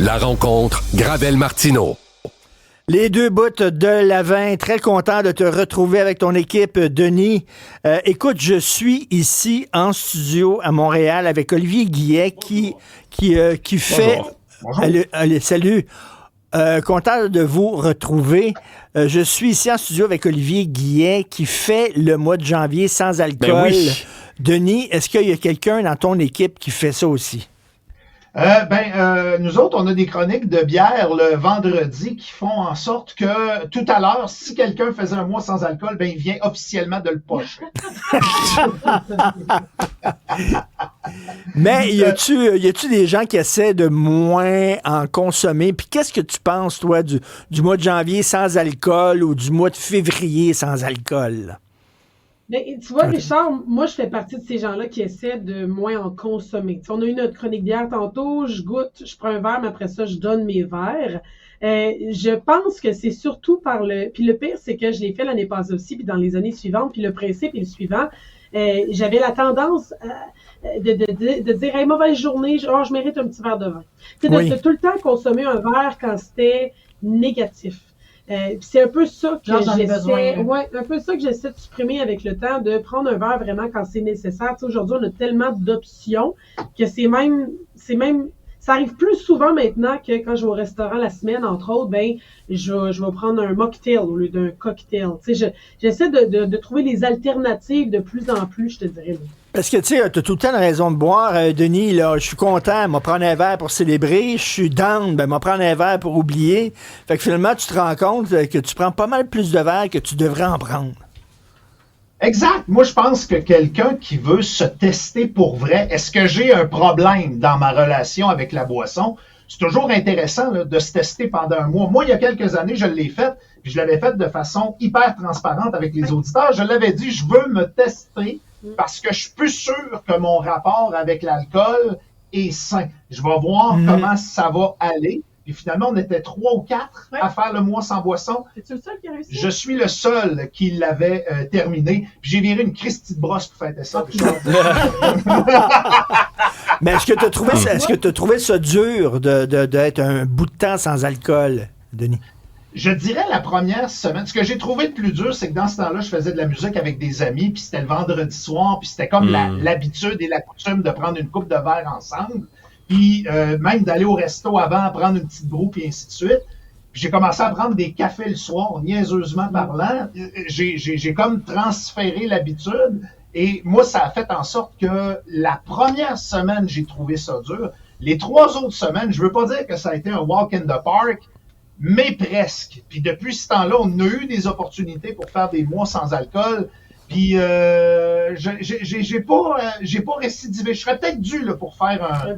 La rencontre Gravel-Martineau. Les deux bouts de l'Avent, très content de te retrouver avec ton équipe, Denis. Écoute, je suis ici en studio à Montréal avec Olivier Guillet qui fait... Bonjour. Salut. Content de vous retrouver. Je suis ici en studio avec Olivier Guillet qui fait le mois de janvier sans alcool. Ben oui. Denis, est-ce qu'il y a quelqu'un dans ton équipe qui fait ça aussi? Nous autres, on a des chroniques de bière le vendredi qui font en sorte que tout à l'heure, si quelqu'un faisait un mois sans alcool, il vient officiellement de le pocher. Mais y a-tu des gens qui essaient de moins en consommer? Puis qu'est-ce que tu penses, toi, du mois de janvier sans alcool ou du mois de février sans alcool? Ben, tu vois, Richard, moi, je fais partie de ces gens-là qui essaient de moins en consommer. Tu sais, on a eu notre chronique bière tantôt, je goûte, je prends un verre, mais après ça, je donne mes verres. Je pense que c'est surtout par le... Puis le pire, c'est que je l'ai fait l'année passée aussi, puis dans les années suivantes, puis le principe est le suivant. J'avais la tendance de dire « Hey, mauvaise journée, je mérite un petit verre de vin. » Tu sais, de tout le temps consommer un verre quand c'était négatif. C'est un peu ça que un peu ça que j'essaie de supprimer avec le temps, de prendre un verre vraiment quand c'est nécessaire. Tu sais, aujourd'hui, on a tellement d'options que c'est même, ça arrive plus souvent maintenant que quand je vais au restaurant la semaine, entre autres, je vais prendre un mocktail au lieu d'un cocktail. Tu sais, j'essaie de trouver des alternatives de plus en plus, je te dirais. Parce que, tu sais, t'as tout le temps une raison de boire, Denis, là. Je suis content, m'a prendre un verre pour célébrer. Je suis down, m'a prendre un verre pour oublier. Fait que finalement, tu te rends compte que tu prends pas mal plus de verres que tu devrais en prendre. Exact. Moi, je pense que quelqu'un qui veut se tester pour vrai, est-ce que j'ai un problème dans ma relation avec la boisson? C'est toujours intéressant là, de se tester pendant un mois. Moi, il y a quelques années, je l'ai fait, puis je l'avais fait de façon hyper transparente avec les auditeurs. Je l'avais dit, je veux me tester parce que je suis plus sûr que mon rapport avec l'alcool est sain. Je vais voir comment ça va aller. Puis finalement, on était 3 ou 4 à faire le mois sans boisson. C'est-tu le seul qui a réussi? Je suis le seul qui l'avait terminé. Puis j'ai viré une Christie de brosse pour fêter ça. Mais est-ce que tu as trouvé ça dur d'être un bout de temps sans alcool, Denis? Je dirais la première semaine. Ce que j'ai trouvé le plus dur, c'est que dans ce temps-là, je faisais de la musique avec des amis, puis c'était le vendredi soir, puis c'était comme l'habitude et la coutume de prendre une coupe de verre ensemble, puis même d'aller au resto avant, prendre une petite broue, puis ainsi de suite. Puis j'ai commencé à prendre des cafés le soir, niaiseusement parlant. J'ai comme transféré l'habitude, et moi, ça a fait en sorte que la première semaine, j'ai trouvé ça dur. Les 3 autres semaines, je veux pas dire que ça a été un walk in the park, mais presque. Puis depuis ce temps-là, on a eu des opportunités pour faire des mois sans alcool. Puis j'ai pas récidivé. Je serais peut-être dû là, pour faire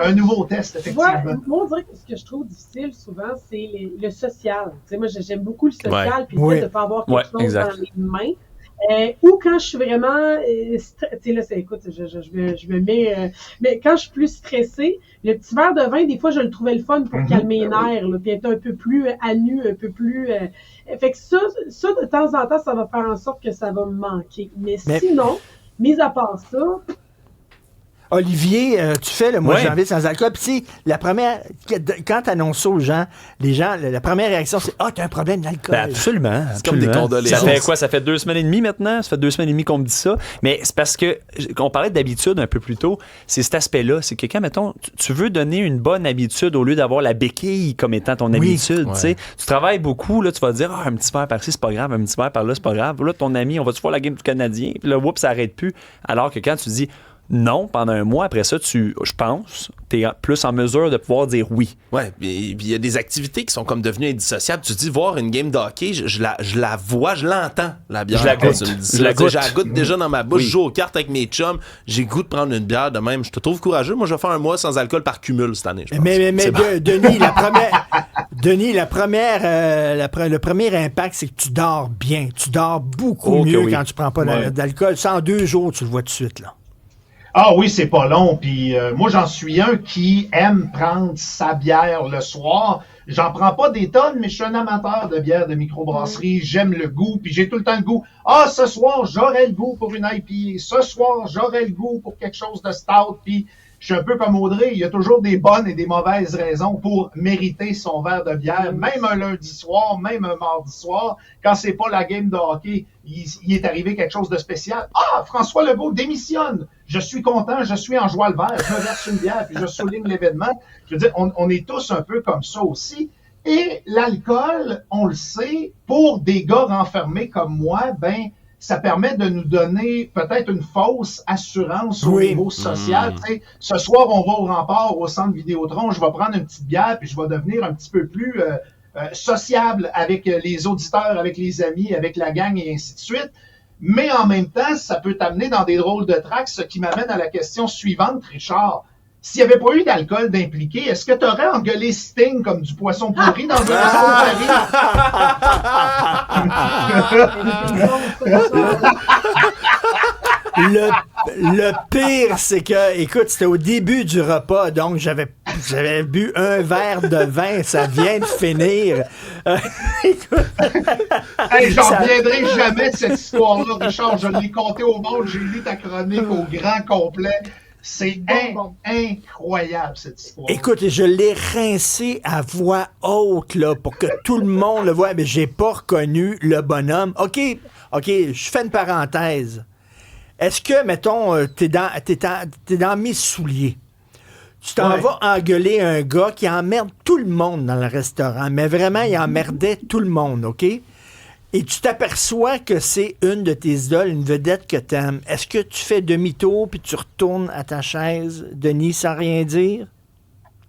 un nouveau test, effectivement. Moi, on dirait que ce que je trouve difficile souvent, c'est le social. Tu sais, moi, j'aime beaucoup le social, puis de ne pas avoir quelque chose dans les mains. Ou quand je suis vraiment, tu sais là, écoute, je me mets, mais quand je suis plus stressée, le petit verre de vin, des fois, je le trouvais le fun pour calmer les nerfs, là, puis être un peu plus à nu, un peu plus. Fait que ça, de temps en temps, ça va faire en sorte que ça va me manquer. Mais sinon, mis à part ça. Olivier, tu fais le mois de janvier sans alcool. Puis, tu sais, quand tu annonces ça aux gens, les gens, la première réaction, c'est « Ah, t'as un problème d'alcool. » Absolument. C'est comme des condoléances. Ça fait quoi? Ça fait 2 semaines et demie maintenant? Ça fait 2 semaines et demie qu'on me dit ça. Mais c'est parce que, on parlait d'habitude un peu plus tôt, c'est cet aspect-là. C'est que quand, mettons, tu veux donner une bonne habitude au lieu d'avoir la béquille comme étant ton habitude. Ouais. Tu travailles beaucoup, là, tu vas dire « Ah, un petit verre par-ci, c'est pas grave. Un petit verre par-là, c'est pas grave. » Là, ton ami, on va-tu voir la game du Canadien? Puis là, ça arrête plus. Alors que quand tu dis non, pendant un mois, après ça, je pense, tu es plus en mesure de pouvoir dire oui. Ouais, puis il y a des activités qui sont comme devenues indissociables. Tu dis, voir une game de hockey, je la vois, je l'entends, la bière. Je la goûte. Je la goûte déjà dans ma bouche. Je joue aux cartes avec mes chums. J'ai goût de prendre une bière de même. Je te trouve courageux. Moi, je vais faire un mois sans alcool par cumul cette année, je pense. Mais Denis, le premier impact, c'est que tu dors bien. Tu dors beaucoup mieux quand tu prends pas d'alcool. Ça, en 2 jours, tu le vois tout de suite, là. Ah oui, c'est pas long. Puis moi, j'en suis un qui aime prendre sa bière le soir. J'en prends pas des tonnes, mais je suis un amateur de bière de microbrasserie. J'aime le goût, puis j'ai tout le temps le goût. Ah, ce soir, j'aurais le goût pour une IPA. Ce soir, j'aurais le goût pour quelque chose de stout. Puis je suis un peu comme Audrey, il y a toujours des bonnes et des mauvaises raisons pour mériter son verre de bière, même un lundi soir, même un mardi soir, quand c'est pas la game de hockey, il est arrivé quelque chose de spécial. Ah, François Legault démissionne. Je suis content, je suis en joie le vert, je me verse une bière, puis je souligne l'événement. Je veux dire, on est tous un peu comme ça aussi. Et l'alcool, on le sait, pour des gars renfermés comme moi, ben, ça permet de nous donner peut-être une fausse assurance au niveau social. Tu sais, ce soir, on va au Rempart, au centre Vidéotron, je vais prendre une petite bière, puis je vais devenir un petit peu plus sociable avec les auditeurs, avec les amis, avec la gang et ainsi de suite. Mais en même temps, ça peut t'amener dans des drôles de tracks, ce qui m'amène à la question suivante, Richard. S'il n'y avait pas eu d'alcool d'impliqué, est-ce que tu aurais engueulé Sting comme du poisson pourri dans un resto de Paris? Le pire, c'est que, écoute, c'était au début du repas, donc j'avais bu un verre de vin, ça vient de finir. Hey, j'en reviendrai jamais de cette histoire-là, Richard. Je l'ai compté au monde, j'ai lu ta chronique au grand complet. C'est incroyable, cette histoire. Écoute, je l'ai rincé à voix haute, là, pour que tout le monde le voie, mais j'ai pas reconnu le bonhomme. OK, je fais une parenthèse. Est-ce que, mettons, t'es dans mes souliers? Tu t'en vas engueuler un gars qui emmerde tout le monde dans le restaurant, mais vraiment, il emmerdait tout le monde, OK? Et tu t'aperçois que c'est une de tes idoles, une vedette que t'aimes. Est-ce que tu fais demi-tour puis tu retournes à ta chaise, Denis, sans rien dire?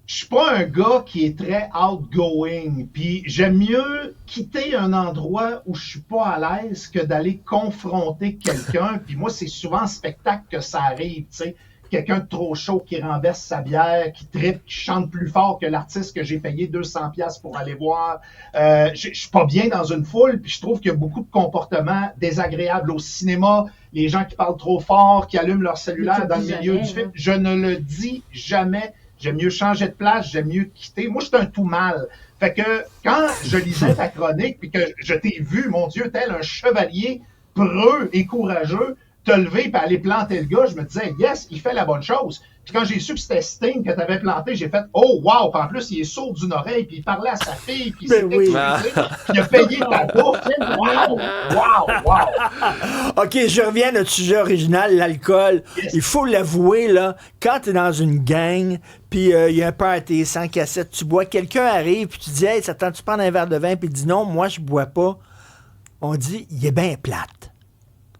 Je suis pas un gars qui est très outgoing, puis j'aime mieux quitter un endroit où je suis pas à l'aise que d'aller confronter quelqu'un. Puis moi, c'est souvent en spectacle que ça arrive, tu sais. Quelqu'un de trop chaud qui renverse sa bière, qui trippe, qui chante plus fort que l'artiste que j'ai payé 200$ pour aller voir. Je suis pas bien dans une foule, puis je trouve qu'il y a beaucoup de comportements désagréables au cinéma. Les gens qui parlent trop fort, qui allument leur cellulaire dans le milieu du film. Je ne le dis jamais. J'aime mieux changer de place, j'aime mieux quitter. Moi, je suis un tout mal. Fait que quand je lisais ta chronique, puis que je t'ai vu, mon Dieu, tel un chevalier preux et courageux, te lever et aller planter le gars, je me disais, yes, il fait la bonne chose. Puis quand j'ai su que c'était Sting que tu avais planté, j'ai fait, oh, wow! Puis en plus, il est sourd d'une oreille, puis il parlait à sa fille, puis il s'est excusé, puis il a payé ta bouffe. Wow! Wow! Wow! OK, je reviens à notre sujet original, l'alcool. Yes. Il faut l'avouer, là, quand tu es dans une gang, puis il y a un party, 100 cassettes, tu bois, quelqu'un arrive, puis tu dis, hey, ça tente-tu prendre un verre de vin, puis il dit, non, moi, je bois pas. On dit, il est bien plate.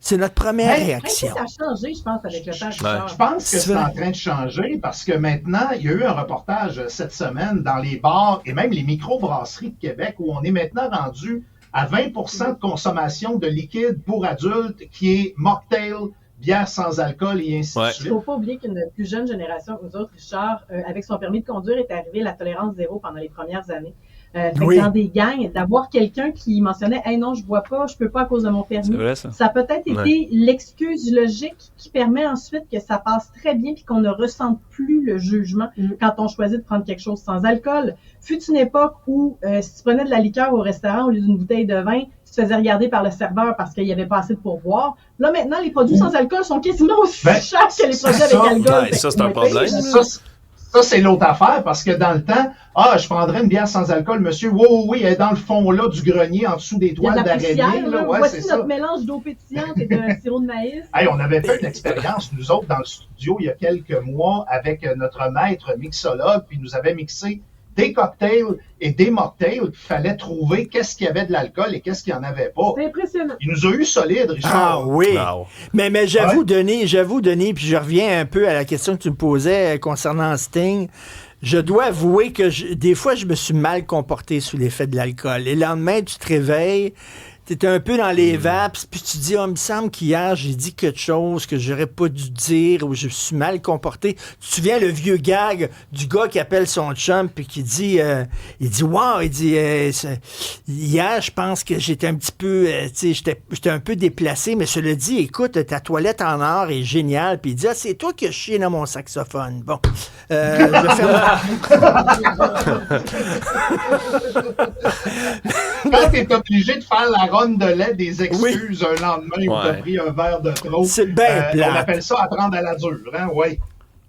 C'est notre première réaction. Ça a changé, je pense, avec le temps. Je pense que c'est en train de changer parce que maintenant, il y a eu un reportage cette semaine dans les bars et même les microbrasseries de Québec où on est maintenant rendu à 20% de consommation de liquide pour adultes qui est mocktail, bière sans alcool et ainsi de suite. Il ne faut pas oublier qu'une plus jeune génération que nous autres, Richard, avec son permis de conduire, est arrivé à la tolérance zéro pendant les premières années. Dans des gangs, d'avoir quelqu'un qui mentionnait « Hey non, je bois pas, je peux pas à cause de mon permis », ça a peut-être été l'excuse logique qui permet ensuite que ça passe très bien puis qu'on ne ressente plus le jugement quand on choisit de prendre quelque chose sans alcool. Fut une époque où si tu prenais de la liqueur au restaurant au lieu d'une bouteille de vin, tu te faisais regarder par le serveur parce qu'il n'y avait pas assez de pourboire. Là, maintenant, les produits sans alcool sont quasiment aussi chers que les produits avec alcool. Ça, c'est un problème. Ça, c'est l'autre affaire, parce que dans le temps, je prendrais une bière sans alcool, monsieur. Oui, elle est dans le fond là du grenier, en dessous des toiles d'araignée. Voici notre mélange d'eau pétillante et de sirop de maïs. Hey, on avait fait une expérience, nous autres, dans le studio, il y a quelques mois, avec notre maître mixologue, puis il nous avait mixé des cocktails et des mocktails, puis il fallait trouver qu'est-ce qu'il y avait de l'alcool et qu'est-ce qu'il n'y en avait pas. C'est impressionnant. Il nous a eu solide, Richard. Ah oui. Wow. Mais j'avoue, Denis, puis je reviens un peu à la question que tu me posais concernant Sting. Je dois avouer que des fois, je me suis mal comporté sous l'effet de l'alcool. Et le lendemain, tu te réveilles, t'es un peu dans les vapes, puis tu te dis, il me semble qu'hier, j'ai dit quelque chose que j'aurais pas dû dire, ou je me suis mal comporté. Tu te souviens le vieux gag du gars qui appelle son chum, puis qui dit, wow, hier, je pense que j'étais un petit peu, j'étais un peu déplacé, mais cela dit, écoute, ta toilette en or est géniale, puis il dit, c'est toi qui as chié dans mon saxophone. Bon, je vais faire... Quand t'es obligé de faire la ronde de lait des excuses un lendemain où t'as pris un verre de trop, c'est bien plat. On appelle ça apprendre à la dure, hein, oui.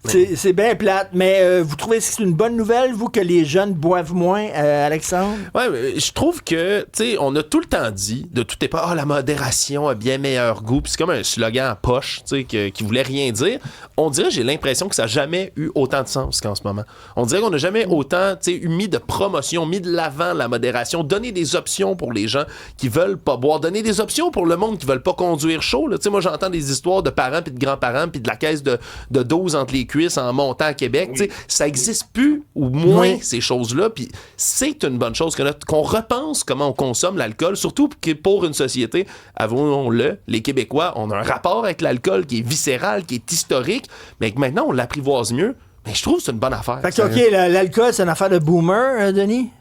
C'est bien plate, mais vous trouvez que c'est une bonne nouvelle, vous, que les jeunes boivent moins, Alexandre? Ouais, mais je trouve que, tu sais, on a tout le temps dit, de toute époque, la modération a bien meilleur goût, puis c'est comme un slogan en poche, tu sais, qui voulait rien dire. On dirait, j'ai l'impression que ça n'a jamais eu autant de sens qu'en ce moment. On dirait qu'on n'a jamais autant, tu sais, mis de promotion, mis de l'avant la modération, donné des options pour les gens qui veulent pas boire, donner des options pour le monde qui veulent pas conduire chaud, là. Tu sais, moi, j'entends des histoires de parents puis de grands-parents puis de la caisse de dose entre les cuisses en montant à Québec. Oui. Ça existe plus ou moins ces choses-là. Puis c'est une bonne chose qu'on repense comment on consomme l'alcool, surtout pour une société, avouons-le, les Québécois, on a un rapport avec l'alcool qui est viscéral, qui est historique, mais que maintenant on l'apprivoise mieux. Mais je trouve que c'est une bonne affaire. Fait que, OK, l'alcool, c'est une affaire de boomer, Denis?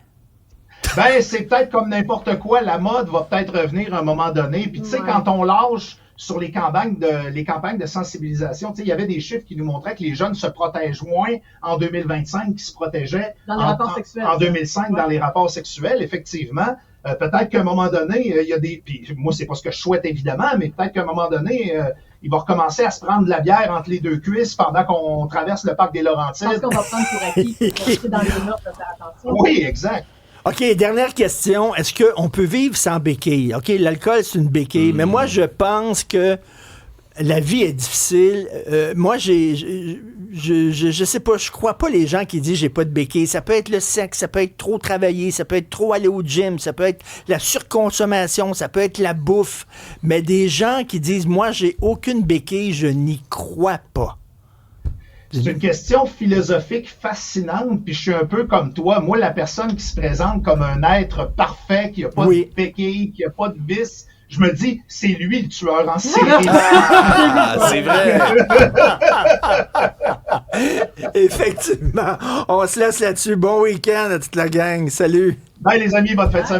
Ben, c'est peut-être comme n'importe quoi. La mode va peut-être revenir à un moment donné. Puis tu sais, quand on lâche sur les campagnes de sensibilisation, il y avait des chiffres qui nous montraient que les jeunes se protègent moins en 2025 qu'ils se protégeaient en 2005 dans les rapports sexuels, effectivement. Peut-être qu'à un moment donné, il y a des... Puis moi, c'est pas ce que je souhaite, évidemment, mais peut-être qu'à un moment donné, il va recommencer à se prendre de la bière entre les deux cuisses pendant qu'on traverse le parc des Laurentides. Je pense qu'on va prendre pour acquis, rester dans les notes, faire attention. Oui, exact. OK, dernière question. Est-ce qu'on peut vivre sans béquille? OK, l'alcool, c'est une béquille, mais moi, je pense que la vie est difficile. Moi, je sais pas, je crois pas les gens qui disent j'ai pas de béquille. Ça peut être le sexe, ça peut être trop travailler, ça peut être trop aller au gym, ça peut être la surconsommation, ça peut être la bouffe. Mais des gens qui disent moi, j'ai aucune béquille, je n'y crois pas. C'est une question philosophique fascinante, puis je suis un peu comme toi. Moi, la personne qui se présente comme un être parfait, qui n'a pas de béquille, qui n'a pas de vice, je me dis, c'est lui le tueur en série. C'est vrai. Effectivement. On se laisse là-dessus. Bon week-end à toute la gang. Salut. Bye les amis, bonne fête de semaine.